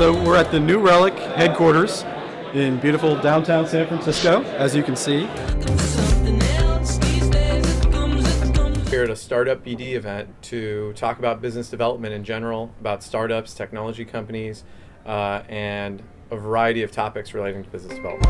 So we're at the new Relic headquarters in beautiful downtown San Francisco, as you can see. Here at a StartupBD event to talk about business development in general, about startups, technology companies, and a variety of topics relating to business development.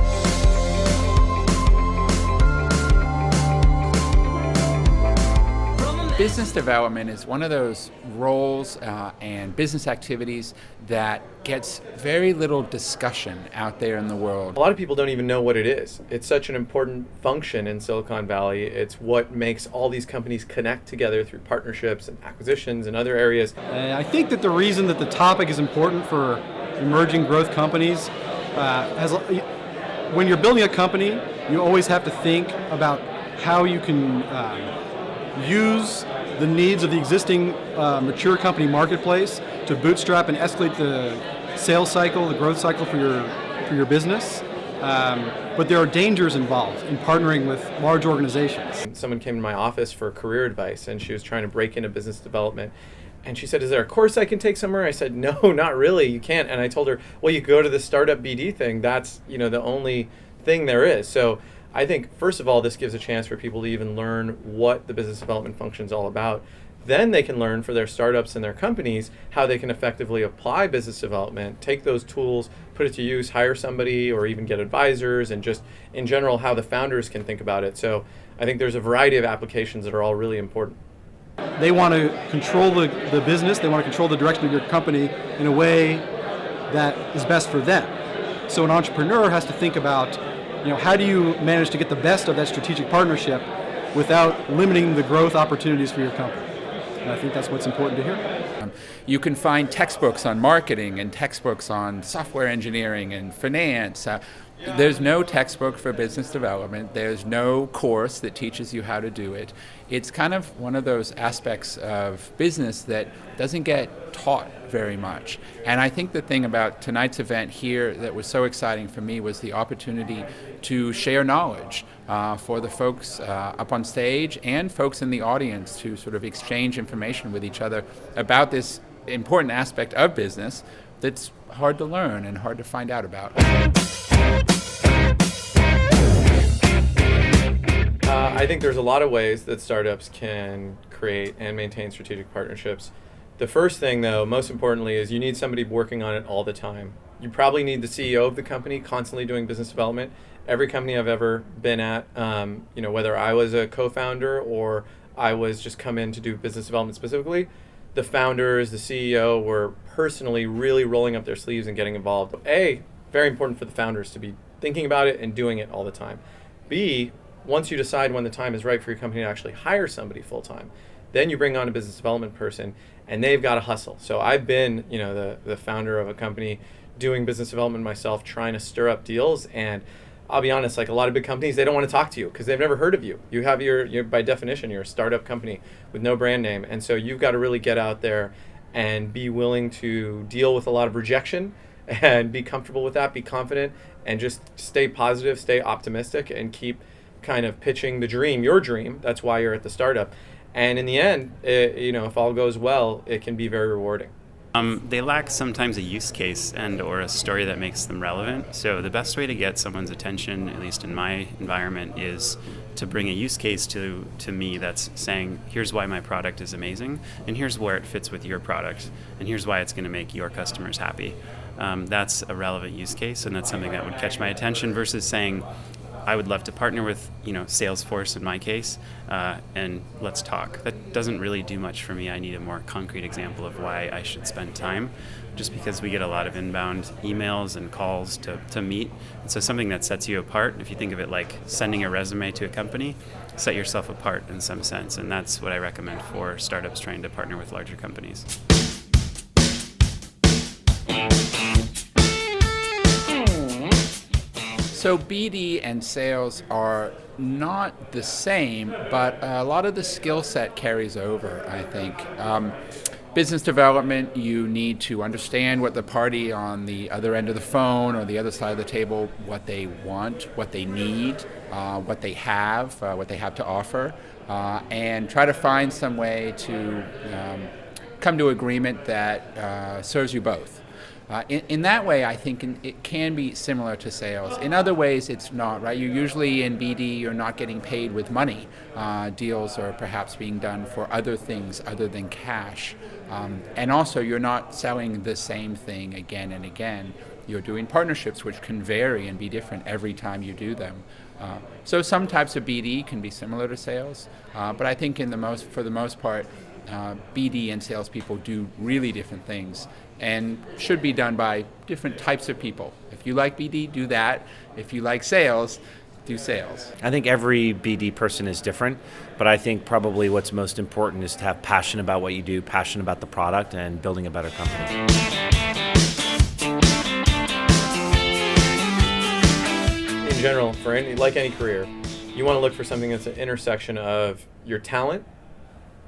Business development is one of those roles and business activities that gets very little discussion out there in the world. A lot of people don't even know what it is. It's such an important function in Silicon Valley. It's what makes all these companies connect together through partnerships and acquisitions and other areas. I think that the reason that the topic is important for emerging growth companies, when you're building a company, you always have to think about how you can use the needs of the existing mature company marketplace to bootstrap and escalate the sales cycle, the growth cycle for your business. But there are dangers involved in partnering with large organizations. Someone came to my office for career advice and she was trying to break into business development. And she said, "Is there a course I can take somewhere?" I said, "No, not really, you can't." And I told her, "Well, you go to the StartupBD thing. That's, the only thing there is." So I think, first of all, this gives a chance for people to even learn what the business development function is all about. Then they can learn for their startups and their companies how they can effectively apply business development, take those tools, put it to use, hire somebody, or even get advisors, and just in general how the founders can think about it. So I think there's a variety of applications that are all really important. They want to control the business, they want to control the direction of your company in a way that is best for them. So an entrepreneur has to think about, how do you manage to get the best of that strategic partnership without limiting the growth opportunities for your company? And I think that's what's important to hear. You can find textbooks on marketing and textbooks on software engineering and finance. There's no textbook for business development. There's no course that teaches you how to do it. It's kind of one of those aspects of business that doesn't get taught very much. And I think the thing about tonight's event here that was so exciting for me was the opportunity to share knowledge for the folks up on stage and folks in the audience to sort of exchange information with each other about this important aspect of business that's hard to learn and hard to find out about. I think there's a lot of ways that startups can create and maintain strategic partnerships. The first thing, though, most importantly, is you need somebody working on it all the time. You probably need the CEO of the company constantly doing business development. Every company I've ever been at, whether I was a co-founder or I was just come in to do business development specifically, the founders, the CEO were personally really rolling up their sleeves and getting involved. A, very important for the founders to be thinking about it and doing it all the time. B, once you decide when the time is right for your company to actually hire somebody full-time, then you bring on a business development person and they've got to hustle. So I've been, the founder of a company doing business development myself, trying to stir up deals. And I'll be honest, like a lot of big companies, they don't want to talk to you because they've never heard of you. You have you're by definition, you're a startup company with no brand name. And so you've got to really get out there and be willing to deal with a lot of rejection and be comfortable with that, be confident, and just stay positive, stay optimistic, and keep kind of pitching the dream, your dream. That's why you're at the startup. And in the end, if all goes well, it can be very rewarding. They lack sometimes a use case and or a story that makes them relevant. So the best way to get someone's attention, at least in my environment, is to bring a use case to me that's saying, here's why my product is amazing, and here's where it fits with your product, and here's why it's going to make your customers happy. That's a relevant use case, and that's something that would catch my attention versus saying, I would love to partner with, Salesforce in my case, and let's talk. That doesn't really do much for me. I need a more concrete example of why I should spend time, just because we get a lot of inbound emails and calls to meet. And so something that sets you apart, if you think of it like sending a resume to a company, set yourself apart in some sense. And that's what I recommend for startups trying to partner with larger companies. So BD and sales are not the same, but a lot of the skill set carries over, I think. Business development, you need to understand what the party on the other end of the phone or the other side of the table, what they want, what they need, what they have to offer, and try to find some way to come to agreement that serves you both. In that way, I think it can be similar to sales. In other ways, it's not, right? You usually in BD, you're not getting paid with money. Deals are perhaps being done for other things other than cash. And also, you're not selling the same thing again and again. You're doing partnerships which can vary and be different every time you do them. So some types of BD can be similar to sales, but I think for the most part, BD and salespeople do really different things and should be done by different types of people. If you like BD, do that. If you like sales, do sales. I think every BD person is different, but I think probably what's most important is to have passion about what you do, passion about the product, and building a better company. In general, for any career, you want to look for something that's an intersection of your talent,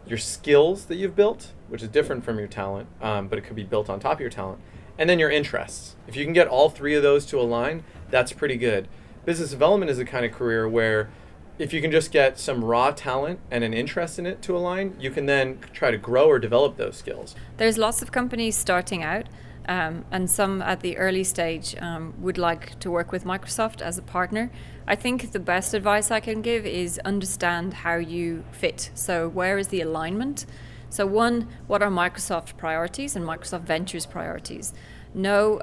your skills that you've built, which is different from your talent, but it could be built on top of your talent, and then your interests. If you can get all three of those to align, that's pretty good. Business development is the kind of career where if you can just get some raw talent and an interest in it to align, you can then try to grow or develop those skills. There's lots of companies starting out, and some at the early stage would like to work with Microsoft as a partner. I think the best advice I can give is understand how you fit. So where is the alignment? So one, what are Microsoft priorities and Microsoft Ventures priorities? Know,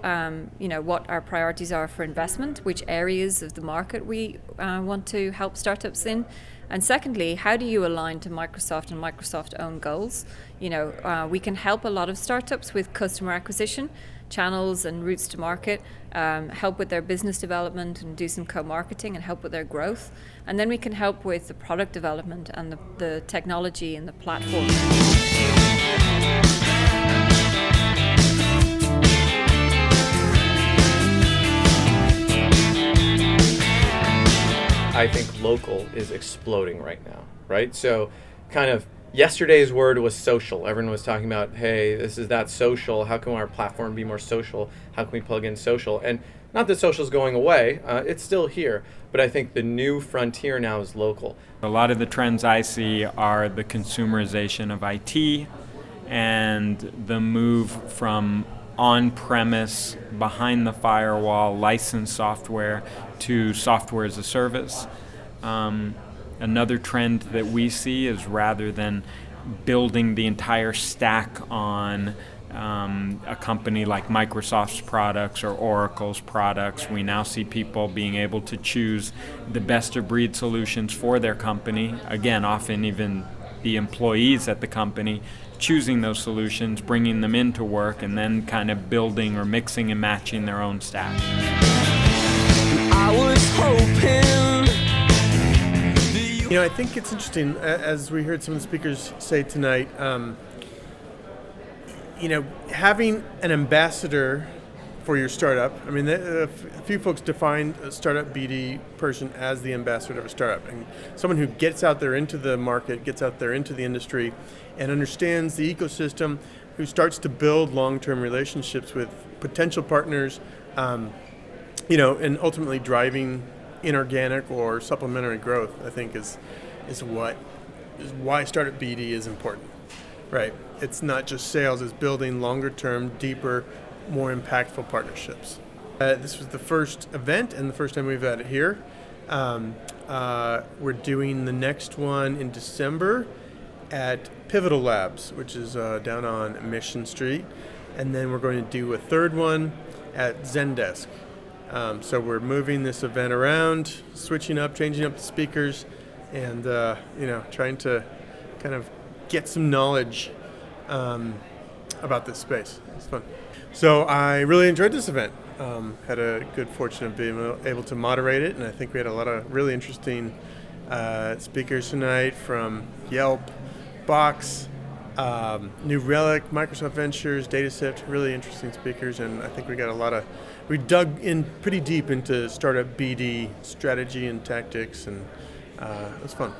what our priorities are for investment, which areas of the market we want to help startups in. And secondly, how do you align to Microsoft and Microsoft-owned goals? We can help a lot of startups with customer acquisition, channels and routes to market, help with their business development and do some co-marketing and help with their growth. And then we can help with the product development and the technology and the platform. I think local is exploding right now, right? So kind of yesterday's word was social. Everyone was talking about, hey, this is that social. How can our platform be more social? How can we plug in social? And not that social is going away. It's still here. But I think the new frontier now is local. A lot of the trends I see are the consumerization of IT and the move from on-premise, behind the firewall, licensed software to software as a service. Another trend that we see is rather than building the entire stack on a company like Microsoft's products or Oracle's products, we now see people being able to choose the best of breed solutions for their company. Again, often even the employees at the company choosing those solutions, bringing them into work, and then kind of building or mixing and matching their own stack. I was hoping. I think it's interesting, as we heard some of the speakers say tonight, having an ambassador for your startup. I mean, a few folks define a startup BD person as the ambassador of a startup, and someone who gets out there into the market, gets out there into the industry, and understands the ecosystem, who starts to build long-term relationships with potential partners, and ultimately driving inorganic or supplementary growth. I think is why startup BD is important, right? It's not just sales; it's building longer-term, deeper, more impactful partnerships. This was the first event and the first time we've had it here. We're doing the next one in December at Pivotal Labs, which is down on Mission Street. And then we're going to do a third one at Zendesk. So we're moving this event around, switching up, changing up the speakers, and trying to kind of get some knowledge about this space. It's fun. So I really enjoyed this event. Had a good fortune of being able to moderate it, and I think we had a lot of really interesting speakers tonight from Yelp, Box, New Relic, Microsoft Ventures, DataSift, really interesting speakers, and I think we dug in pretty deep into startup BD strategy and tactics, and it was fun.